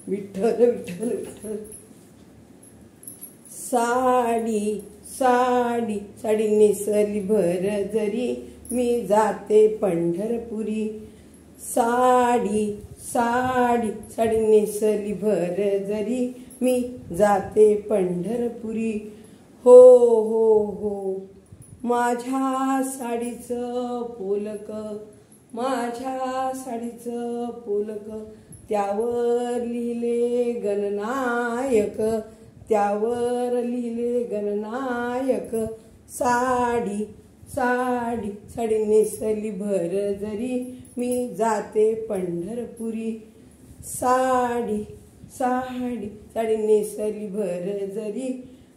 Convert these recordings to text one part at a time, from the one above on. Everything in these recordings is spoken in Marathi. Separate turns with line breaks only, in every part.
विठ्ठल विठ्ठल विठ्ठल. साडी साडी साडी नेसली भर जरी मी जाते पंढरपुरी. साडी साडी साडी नेसली भर जरी मी जाते पंढरपुरी. हो हो हो माझ्या साडीचं पोलक, माझ्या साडीचं पोलक, त्यावर लिहिले गणनायक, त्यावर लिहिले गणनायक. साडी साडी साडी नेसली भर जरी मी जाते पंढरपुरी. साडी साडी साडी नेसली भर जरी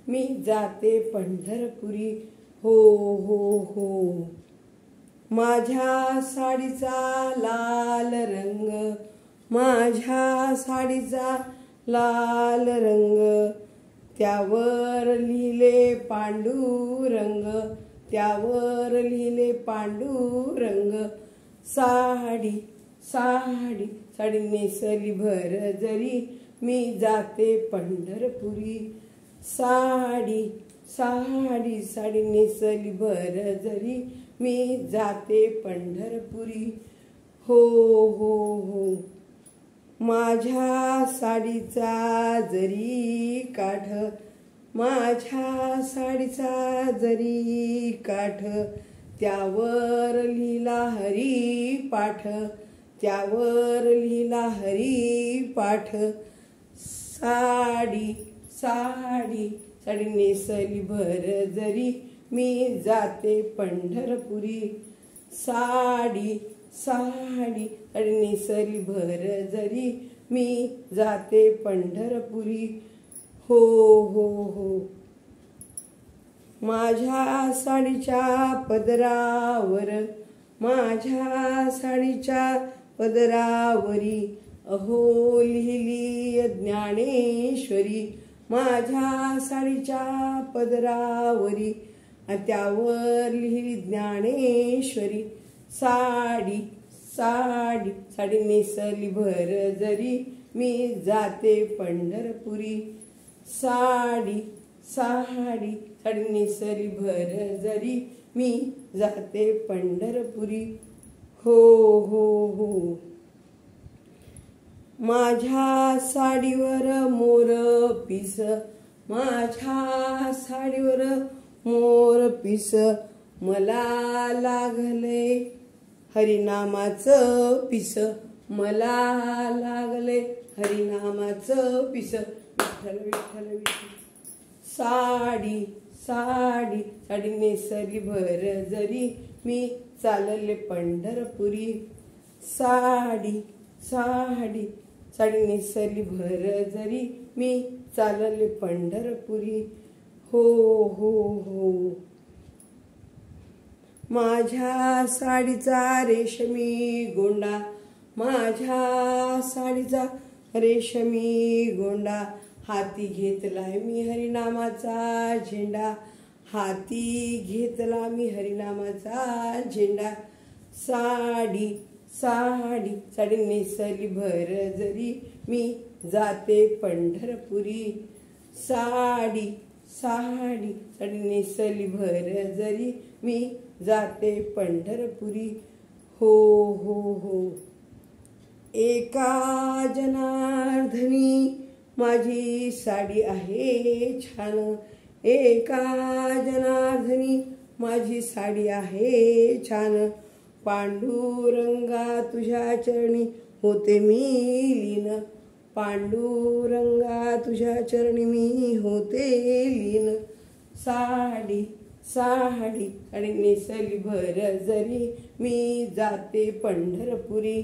मी जाते पंढरपुरी. हो हो हो माझ्या साडीचा लाल रंग, माझ्या साडीचा लाल रंग, त्यावर लिहिले पांडुरंग, त्यावर लिहिले पांडुरंग. साडी साडी साडी नेसली भर जरी मी जाते पंढरपुरी. साडी साडी साडी नेसली भर जरी मी जाते पंढरपुरी. हो हो हो माझ्या साडीचा जरी काठ, माझ्या साडीचा जरी काठ, त्यावर लिहिला हरी पाठ, त्यावर लिहिला हरी पाठ. साडी साडी साडी नेसली भर जरी मी जाते पंढरपुरी. साडी साडी साडी नेसली भर जरी मी जाते पंढरपुरी. हो हो हो माझ्या साडीच्या पदरावर, माझ्या साडीच्या पदरावरी अहो लिहिली ज्ञानेश्वरी. माझ्या साडीच्या पदरावरी त्यावर लिहिली ज्ञानेश्वरी. साडी साडी साडी नेसली भर जरी मी जाते पंढरपुरी. साडी साडी साडी नेसली भर जरी मी जाते पंढरपुरी. हो हो हो माझ्या साडीवर मोर पीस, माझ्या साडीवर मोर पीस, मला लागले हरिनामाचं पीस, मला लागले हरिनामाचं पीस. विठ्ठल विठ्ठल विठ्ठल. साडी साडी साडी नेसली भर जरी मी चालले पंढरपुरी. साडी साडी साडी नेसली भर जरी मी चालले पंढरपुरी. हो हो हो माझ्या साडीचा रेशमी गोंडा, माझ्या साडीचा रेशमी गोंडा, हाती घेतलाय मी हरिनामाचा झेंडा, हाती घेतला मी हरिनामाचा झेंडा. साडी साडी साडी नेसली भर जरी मी जाते पंढरपुरी. साडी साडी साडी नेसली भर जरी मी जाते पंढरपुरी. हो हो हो एका जनार्दनी माझी साडी आहे छान, एका जनार्दनी माझी साडी आहे छान. पांडुरंगा तुझ्या चरणी होते मी लीन, पांडुरंगा तुझ्या चरणी मी होते लीन. साडी साडी साडी नेसली भर जरी मी जाते पंढरपुरी.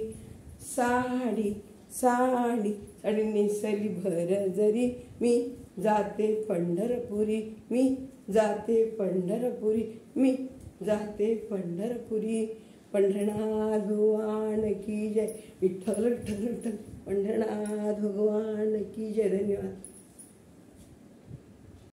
साडी साडी साडी नेसली भर जरी मी जाते पंढरपुरी. मी जाते पंढरपुरी, मी जाते पंढरपुरी. पंढरनाथ भगवान की जय. विठ्ठल विठ्ठल विठ्ठल. पंढरनाथ भगवान की जय. धन्यवाद.